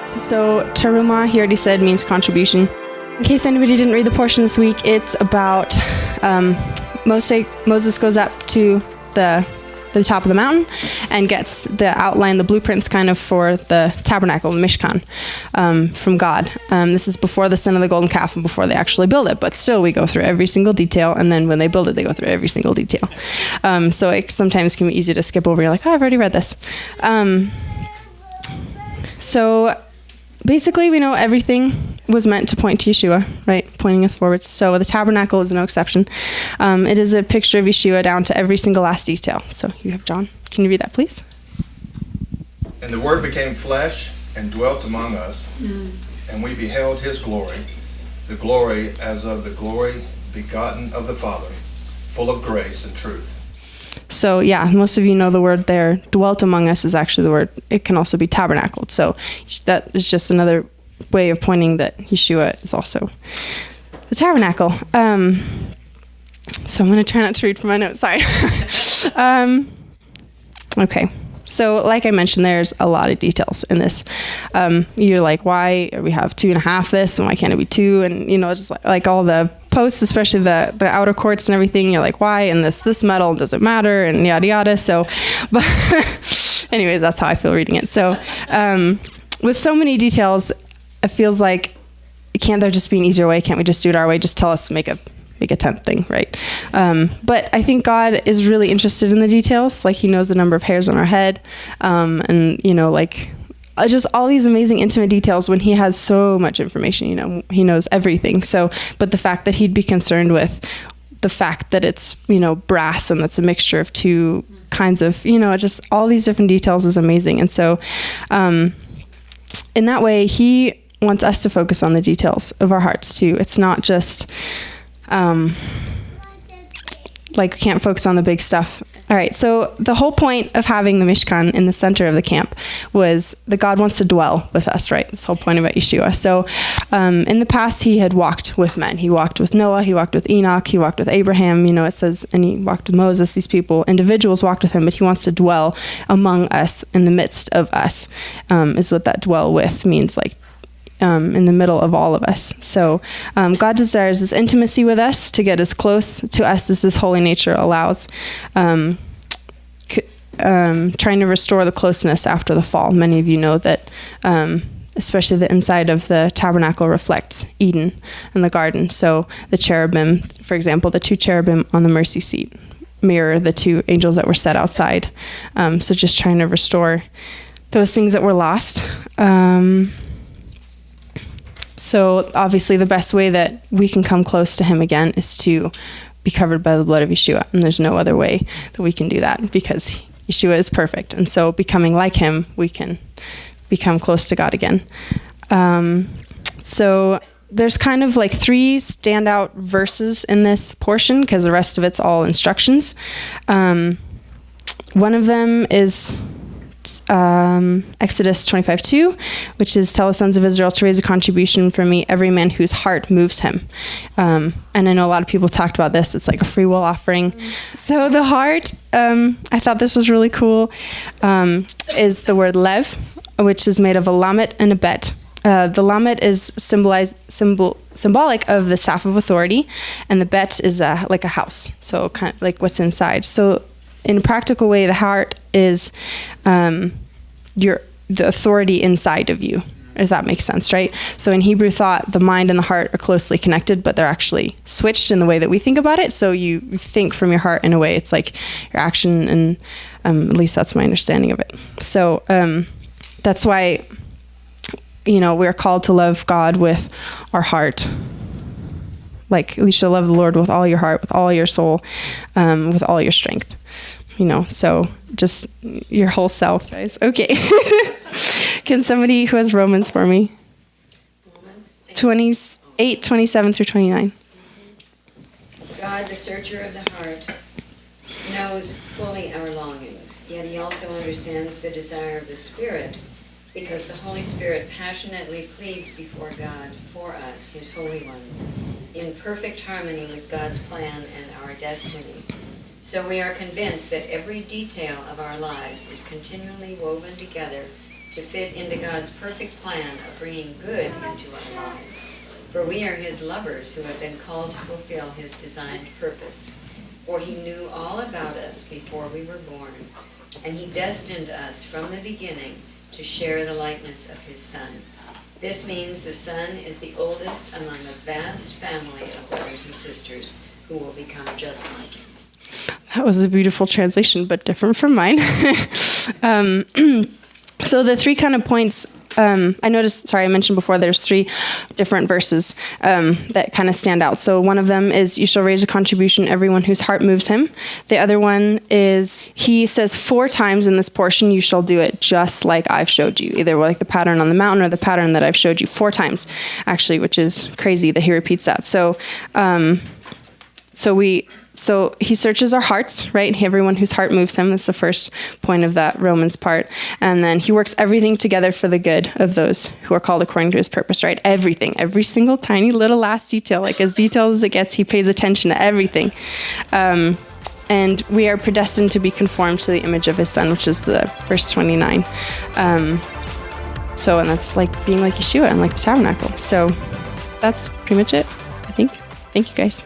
So Terumah, he already said, means contribution. In case anybody didn't read the portion this week, it's about Moses goes up to the top of the mountain and gets the outline, the blueprints kind of for the tabernacle, the Mishkan, from God. This is before the sin of the golden calf and before they actually build it, but still we go through every single detail, and then when they build it, they go through every single detail. So it sometimes can be easy to skip over. You're like, oh, I've already read this. So basically, we know everything was meant to point to Yeshua, right? Pointing us forwards. So the tabernacle is no exception. It is a picture of Yeshua down to every single last detail. So you have John. Can you read that, please? And the Word became flesh and dwelt among us, and we beheld his glory, the glory as of the glory begotten of the Father, full of grace and truth. So yeah, most of you know the word there, dwelt among us, is actually the word. It can also be tabernacled. So that is just another way of pointing that Yeshua is also the tabernacle. So I'm going to try not to read from my notes. Sorry. Okay. So like I mentioned, there's a lot of details in this. You're like, why we have 2.5 this, and why can't it be 2? And, just like all the posts, especially the outer courts and everything, you're like, why? And this metal doesn't matter, and yada, yada. So, but anyways, that's how I feel reading it. So with so many details, it feels like, can't there just be an easier way? Can't we just do it our way? Just tell us, make a 10th thing, right? But I think God is really interested in the details. Like, he knows the number of hairs on our head, and just all these amazing intimate details when he has so much information. He knows everything. So, but the fact that he'd be concerned with the fact that it's brass and that's a mixture of 2 kinds of just all these different details is amazing. And so in that way, he wants us to focus on the details of our hearts too. It's not just we can't focus on the big stuff. All right, so the whole point of having the Mishkan in the center of the camp was that God wants to dwell with us, right? This whole point about Yeshua. So in the past, he had walked with men. He walked with Noah, he walked with Enoch, he walked with Abraham, it says, and he walked with Moses. These people, individuals, walked with him, but he wants to dwell among us, in the midst of us, is what that dwell with means, in the middle of all of us. So God desires this intimacy with us, to get as close to us as his holy nature allows, trying to restore the closeness after the fall. Many of you know that especially the inside of the tabernacle reflects Eden and the garden. So the cherubim, for example, the 2 cherubim on the mercy seat mirror the 2 angels that were set outside. So just trying to restore those things that were lost. So obviously the best way that we can come close to him again is to be covered by the blood of Yeshua. And there's no other way that we can do that, because Yeshua is perfect. And so becoming like him, we can become close to God again. So there's kind of 3 standout verses in this portion, because the rest of it's all instructions. One of them is Exodus 25:2, which is, tell the sons of Israel to raise a contribution for me, every man whose heart moves him. And I know a lot of people talked about this. It's like a free will offering. So the heart, I thought this was really cool, is the word lev, which is made of a lamet and a bet. The lamet is symbolic of the staff of authority, and the bet is like a house, so kind of like what's inside. So in a practical way, the heart is the authority inside of you, if that makes sense, right? So in Hebrew thought, the mind and the heart are closely connected, but they're actually switched in the way that we think about it. So you think from your heart in a way, it's like your action, and at least that's my understanding of it. So that's why, we're called to love God with our heart. Like, you shall love the Lord with all your heart, with all your soul, with all your strength. So just your whole self, guys. Okay. Can somebody who has Romans for me? 28:27 through 29. God, the searcher of the heart, knows fully our longings, yet he also understands the desire of the Spirit, because the Holy Spirit passionately pleads before God for us, his holy ones, in perfect harmony with God's plan and our destiny. So we are convinced that every detail of our lives is continually woven together to fit into God's perfect plan of bringing good into our lives. For we are his lovers who have been called to fulfill his designed purpose. For he knew all about us before we were born, and he destined us from the beginning to share the likeness of his Son. This means the Son is the oldest among a vast family of brothers and sisters who will become just like him. That was a beautiful translation, but different from mine. So the three kind of points, I noticed, I mentioned before, there's three different verses that kind of stand out. So one of them is, you shall raise a contribution, everyone whose heart moves him. The other one is, he says 4 times in this portion, you shall do it just like I've showed you. Either like the pattern on the mountain or the pattern that I've showed you 4 times, actually, which is crazy that he repeats that. So he searches our hearts, right? Everyone whose heart moves him. That's the first point of that Romans part. And then he works everything together for the good of those who are called according to his purpose, right? Everything, every single tiny little last detail, like as detailed as it gets, he pays attention to everything. And we are predestined to be conformed to the image of his Son, which is the verse 29. And that's like being like Yeshua and like the tabernacle. So that's pretty much it, I think. Thank you, guys.